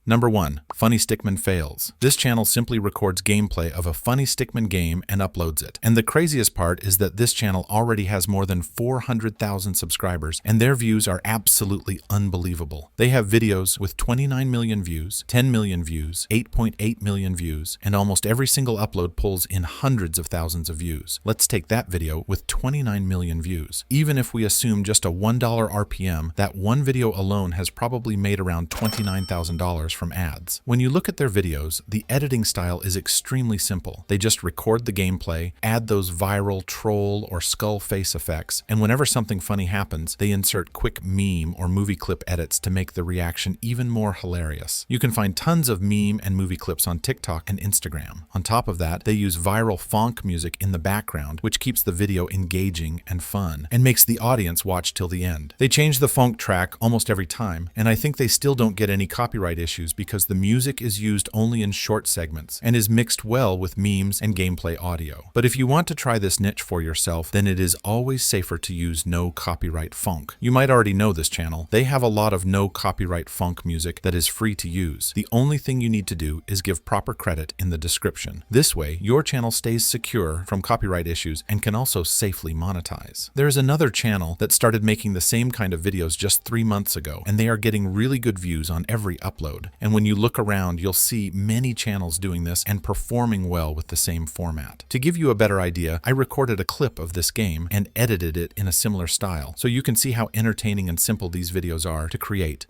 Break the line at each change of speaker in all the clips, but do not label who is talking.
Number 1. Funny Stickman Fails. This channel simply records gameplay of a funny stickman game and uploads it. And the craziest part is that this channel already has more than 400,000 subscribers, and their views are absolutely unbelievable. They have videos with 29 million views, 10 million views, 8.8 million views, and almost every single upload pulls in hundreds of thousands of views. Let's take that video with 29 million views. Even if we assume just a $1 RPM, that one video alone has probably made around $29,000 from ads. When you look at their videos, the editing style is extremely simple. They just record the gameplay, add those viral troll or skull face effects, and whenever something funny happens, they insert quick meme or movie clip edits to make the reaction even more hilarious. You can find tons of meme and movie clips on TikTok and Instagram. On top of that, they use viral funk music in the background, which keeps the video engaging and fun, and makes the audience watch till the end. They change the funk track almost every time, and I think they still don't get any copyright issues because the music is used only in short segments and is mixed well with memes and gameplay audio. But if you want to try this niche for yourself, then it is always safer to use no copyright funk. You might already know this channel. They have a lot of no copyright funk music that is free to use. The only thing you need to do is give proper credit in the description. This way, your channel stays secure from copyright issues and can also safely monetize. There is another channel that started making the same kind of videos just 3 months ago, and they are getting really good views on every upload. And when you look around, you'll see many channels doing this and performing well with the same format. To give you a better idea, I recorded a clip of this game and edited it in a similar style, so you can see how entertaining and simple these videos are to create.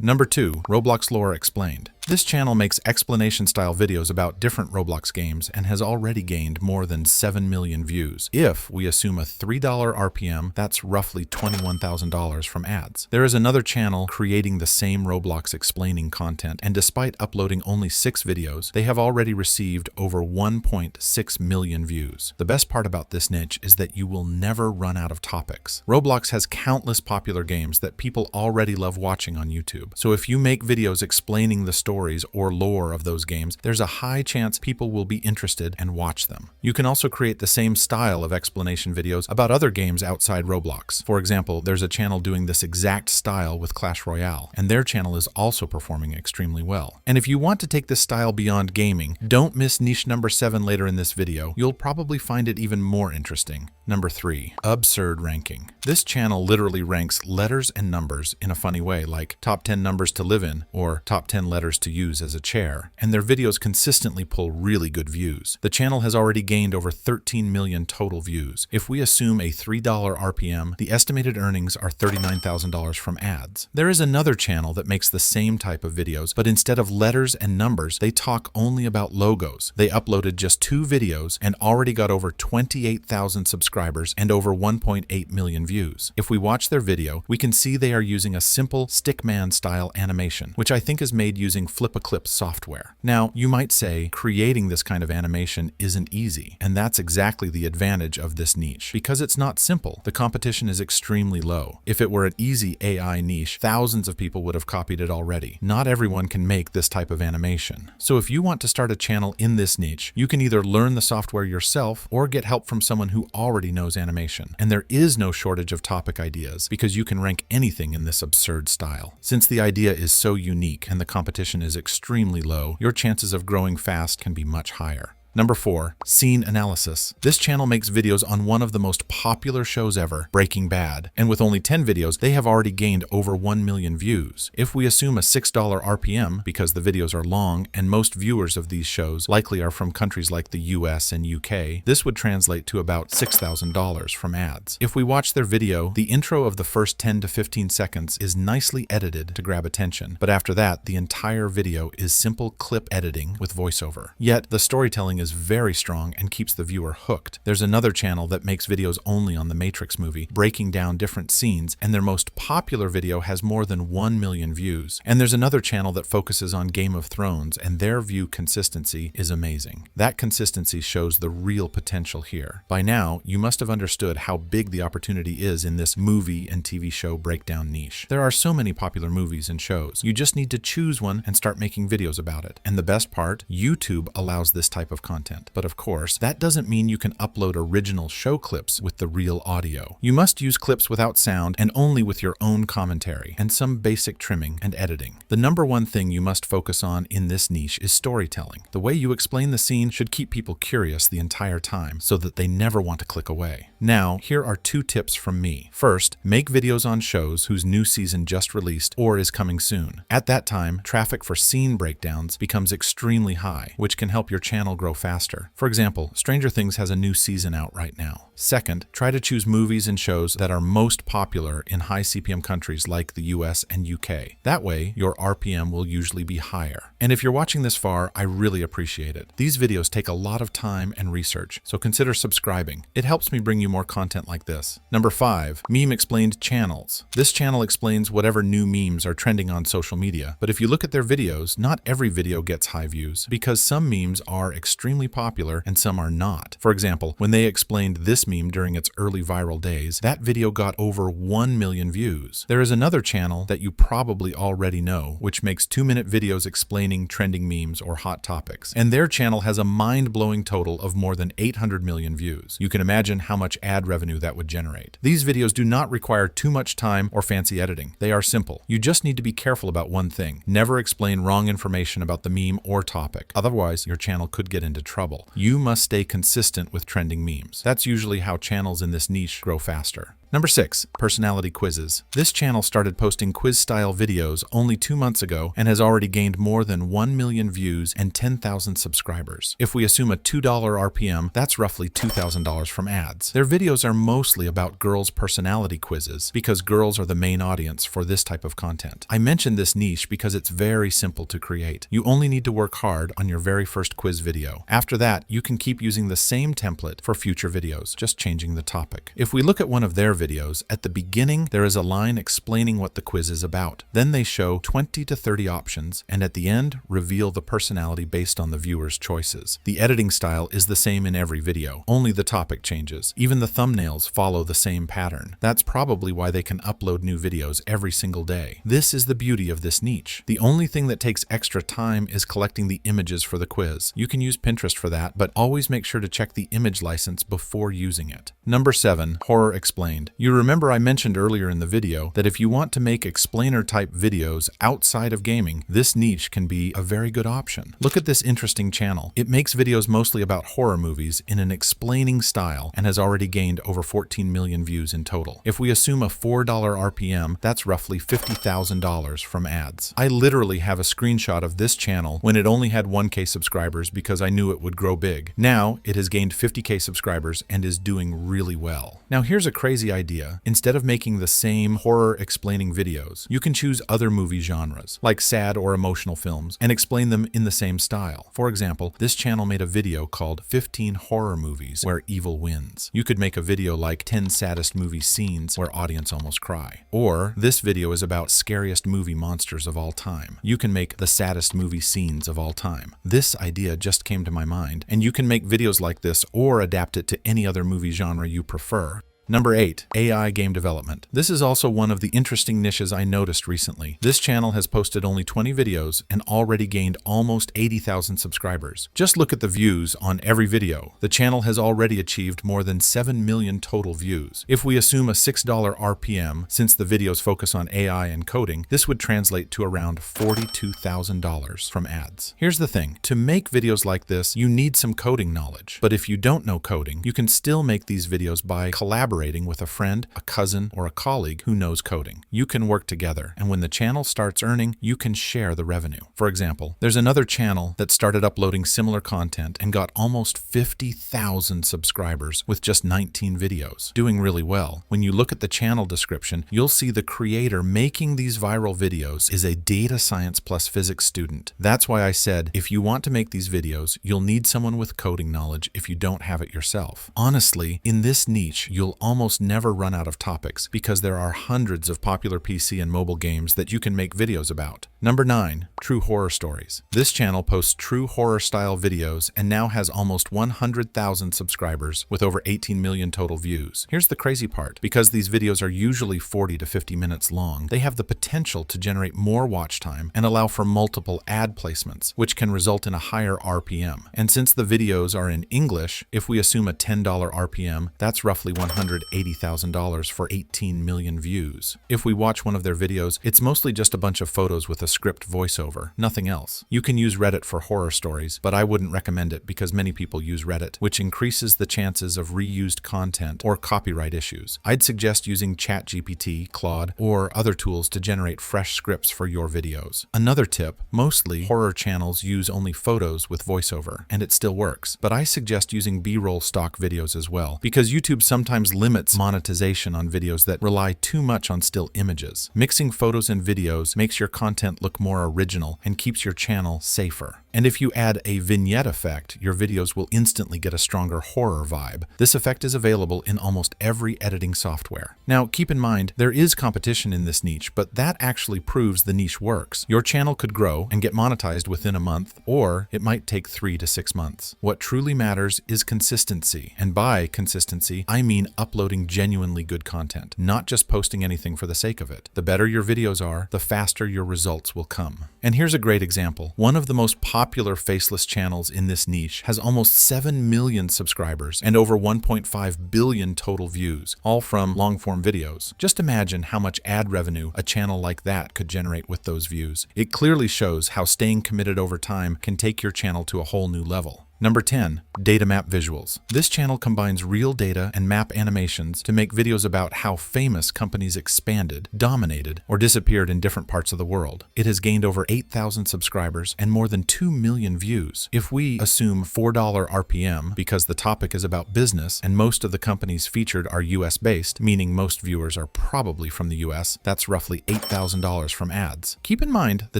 Number 2. Roblox Lore Explained. This channel makes explanation-style videos about different Roblox games and has already gained more than 7 million views. If we assume a $3 RPM, that's roughly $21,000 from ads. There is another channel creating the same Roblox explaining content, and despite uploading only 6 videos, they have already received over 1.6 million views. The best part about this niche is that you will never run out of topics. Roblox has countless popular games that people already love watching on YouTube. So if you make videos explaining the stories or lore of those games, there's a high chance people will be interested and watch them. You can also create the same style of explanation videos about other games outside Roblox. For example, there's a channel doing this exact style with Clash Royale, and their channel is also performing extremely well. And if you want to take this style beyond gaming, don't miss niche number 7 later in this video. You'll probably find it even more interesting. Number 3. Absurd Ranking. This channel literally ranks letters and numbers in a funny way, like top 10 numbers to live in or top 10 letters to use as a chair, and their videos consistently pull really good views. The channel has already gained over 13 million total views. If we assume a $3 RPM, the estimated earnings are $39,000 from ads. There is another channel that makes the same type of videos, but instead of letters and numbers, they talk only about logos. They uploaded just 2 videos and already got over 28,000 subscribers and over 1.8 million views. If we watch their video, we can see they are using a simple stickman style animation, which I think is made using Flip-a-Clip software. Now, you might say creating this kind of animation isn't easy, and that's exactly the advantage of this niche. Because it's not simple, the competition is extremely low. If it were an easy AI niche, thousands of people would have copied it already. Not everyone can make this type of animation. So if you want to start a channel in this niche, you can either learn the software yourself or get help from someone who already knows animation. And there is no shortage of topic ideas because you can rank anything in this absurd style. Since the idea is so unique and the competition is extremely low, your chances of growing fast can be much higher. Number 4. Scene Analysis. This channel makes videos on one of the most popular shows ever, Breaking Bad, and with only 10 videos, they have already gained over 1 million views. If we assume a $6 RPM, because the videos are long and most viewers of these shows likely are from countries like the US and UK, this would translate to about $6,000 from ads. If we watch their video, the intro of the first 10 to 15 seconds is nicely edited to grab attention, but after that, the entire video is simple clip editing with voiceover. Yet, the storytelling is is very strong and keeps the viewer hooked. There's another channel that makes videos only on the Matrix movie, breaking down different scenes, and their most popular video has more than 1 million views. And there's another channel that focuses on Game of Thrones, and their view consistency is amazing. That consistency shows the real potential here. By now, you must have understood how big the opportunity is in this movie and TV show breakdown niche. There are so many popular movies and shows. You just need to choose one and start making videos about it. And the best part, YouTube allows this type of content. But of course, that doesn't mean you can upload original show clips with the real audio. You must use clips without sound and only with your own commentary and some basic trimming and editing. The number one thing you must focus on in this niche is storytelling. The way you explain the scene should keep people curious the entire time so that they never want to click away. Now, here are 2 tips from me. First, make videos on shows whose new season just released or is coming soon. At that time, traffic for scene breakdowns becomes extremely high, which can help your channel grow faster. For example, Stranger Things has a new season out right now. Second, try to choose movies and shows that are most popular in high CPM countries like the US and UK. That way, your RPM will usually be higher. And if you're watching this far, I really appreciate it. These videos take a lot of time and research, so consider subscribing. It helps me bring you more content like this. Number 5, Meme Explained channels. This channel explains whatever new memes are trending on social media, but if you look at their videos, not every video gets high views because some memes are extremely popular and some are not. For example, when they explained this meme during its early viral days, that video got over 1 million views. There is another channel that you probably already know, which makes 2-minute videos explaining trending memes or hot topics, and their channel has a mind-blowing total of more than 800 million views. You can imagine how much ad revenue that would generate. These videos do not require too much time or fancy editing. They are simple. You just need to be careful about one thing. Never explain wrong information about the meme or topic. Otherwise, your channel could get into trouble. You must stay consistent with trending memes. That's usually how channels in this niche grow faster. Number 6, personality quizzes. This channel started posting quiz-style videos only 2 months ago and has already gained more than 1 million views and 10,000 subscribers. If we assume a $2 RPM, that's roughly $2,000 from ads. Their videos are mostly about girls' personality quizzes because girls are the main audience for this type of content. I mentioned this niche because it's very simple to create. You only need to work hard on your very first quiz video. After that, you can keep using the same template for future videos, just changing the topic. If we look at one of their videos, at the beginning there is a line explaining what the quiz is about. Then they show 20 to 30 options, and at the end reveal the personality based on the viewer's choices. The editing style is the same in every video, only the topic changes. Even the thumbnails follow the same pattern. That's probably why they can upload new videos every single day. This is the beauty of this niche. The only thing that takes extra time is collecting the images for the quiz. You can use Pinterest for that, but always make sure to check the image license before using it. Number 7, Horror Explained. You remember I mentioned earlier in the video that if you want to make explainer-type videos outside of gaming, this niche can be a very good option. Look at this interesting channel. It makes videos mostly about horror movies in an explaining style and has already gained over 14 million views in total. If we assume a $4 RPM, that's roughly $50,000 from ads. I literally have a screenshot of this channel when it only had 1K subscribers because I knew it would grow big. Now it has gained 50K subscribers and is doing really well. Now here's a crazy idea. Instead of making the same horror explaining videos, you can choose other movie genres, like sad or emotional films, and explain them in the same style. For example, this channel made a video called 15 Horror Movies Where Evil Wins. You could make a video like 10 Saddest Movie Scenes Where Audience Almost Cry. Or, this video is about scariest movie monsters of all time. You can make the saddest movie scenes of all time. This idea just came to my mind, and you can make videos like this or adapt it to any other movie genre you prefer. Number 8, AI game development. This is also one of the interesting niches I noticed recently. This channel has posted only 20 videos and already gained almost 80,000 subscribers. Just look at the views on every video. The channel has already achieved more than 7 million total views. If we assume a $6 RPM, since the videos focus on AI and coding, this would translate to around $42,000 from ads. Here's the thing, to make videos like this, you need some coding knowledge. But if you don't know coding, you can still make these videos by collaborating collaborating with a friend, a cousin, or a colleague who knows coding. You can work together, and when the channel starts earning, you can share the revenue. For example, there's another channel that started uploading similar content and got almost 50,000 subscribers with just 19 videos, doing really well. When you look at the channel description, you'll see the creator making these viral videos is a data science plus physics student. That's why I said, if you want to make these videos, you'll need someone with coding knowledge if you don't have it yourself. Honestly, in this niche, you'll almost never run out of topics because there are hundreds of popular PC and mobile games that you can make videos about. Number 9, true horror stories. This channel posts true horror style videos and now has almost 100,000 subscribers with over 18 million total views. Here's the crazy part. Because these videos are usually 40 to 50 minutes long, they have the potential to generate more watch time and allow for multiple ad placements, which can result in a higher RPM. And since the videos are in English, if we assume a $10 RPM, that's roughly $180,000 for 18 million views. If we watch one of their videos, it's mostly just a bunch of photos with a script voiceover, nothing else. You can use Reddit for horror stories, but I wouldn't recommend it because many people use Reddit, which increases the chances of reused content or copyright issues. I'd suggest using ChatGPT, Claude, or other tools to generate fresh scripts for your videos. Another tip, mostly horror channels use only photos with voiceover, and it still works, but I suggest using B-roll stock videos as well, because YouTube sometimes limits monetization on videos that rely too much on still images. Mixing photos and videos makes your content look more original and keeps your channel safer. And if you add a vignette effect, your videos will instantly get a stronger horror vibe. This effect is available in almost every editing software. Now, keep in mind, there is competition in this niche, but that actually proves the niche works. Your channel could grow and get monetized within a month, or it might take 3 to 6 months. What truly matters is consistency. And by consistency, I mean uploading genuinely good content, not just posting anything for the sake of it. The better your videos are, the faster your results will come. And here's a great example. One of the most popular faceless channels in this niche has almost 7 million subscribers and over 1.5 billion total views, all from long-form videos. Just imagine how much ad revenue a channel like that could generate with those views. It clearly shows how staying committed over time can take your channel to a whole new level. Number 10, data map visuals. This channel combines real data and map animations to make videos about how famous companies expanded, dominated, or disappeared in different parts of the world. It has gained over 8,000 subscribers and more than 2 million views. If we assume $4 RPM, because the topic is about business and most of the companies featured are US-based, meaning most viewers are probably from the US, that's roughly $8,000 from ads. Keep in mind, the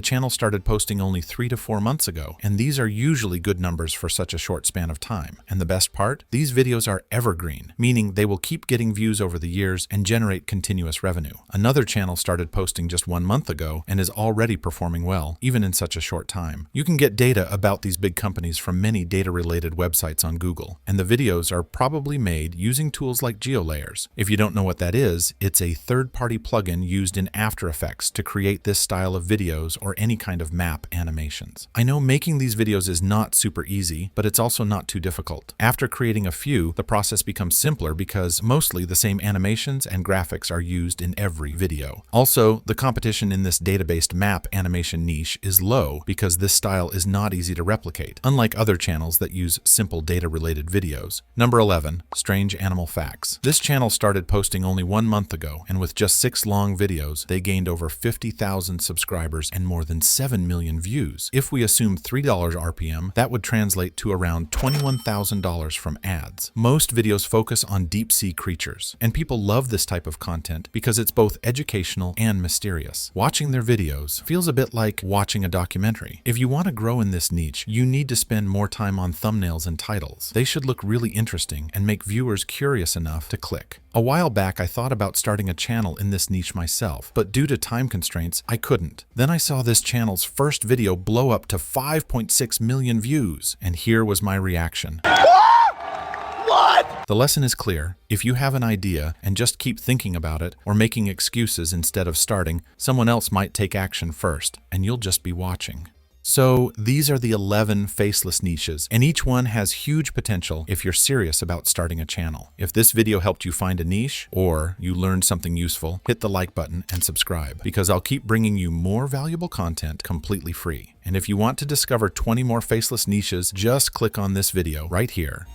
channel started posting only 3 to 4 months ago, and these are usually good numbers for such a short span of time. And the best part? These videos are evergreen, meaning they will keep getting views over the years and generate continuous revenue. Another channel started posting just 1 month ago and is already performing well, even in such a short time. You can get data about these big companies from many data-related websites on Google, and the videos are probably made using tools like GeoLayers. If you don't know what that is, it's a third-party plugin used in After Effects to create this style of videos or any kind of map animations. I know making these videos is not super easy, but it's also not too difficult. After creating a few, the process becomes simpler because mostly the same animations and graphics are used in every video. Also, the competition in this data-based map animation niche is low because this style is not easy to replicate, unlike other channels that use simple data-related videos. Number 11, strange animal facts. This channel started posting only 1 month ago, and with just 6 long videos, they gained over 50,000 subscribers and more than 7 million views. If we assume $3 RPM, that would translate to around $21,000 from ads. Most videos focus on deep-sea creatures, and people love this type of content because it's both educational and mysterious. Watching their videos feels a bit like watching a documentary. If you want to grow in this niche, you need to spend more time on thumbnails and titles. They should look really interesting and make viewers curious enough to click. A while back, I thought about starting a channel in this niche myself, but due to time constraints, I couldn't. Then I saw this channel's first video blow up to 5.6 million views, and here was my reaction. What? The lesson is clear. If you have an idea and just keep thinking about it or making excuses instead of starting, someone else might take action first, and you'll just be watching. So these are the 11 faceless niches, and each one has huge potential if you're serious about starting a channel. If this video helped you find a niche, or you learned something useful, hit the like button and subscribe, because I'll keep bringing you more valuable content completely free. And if you want to discover 20 more faceless niches, just click on this video right here.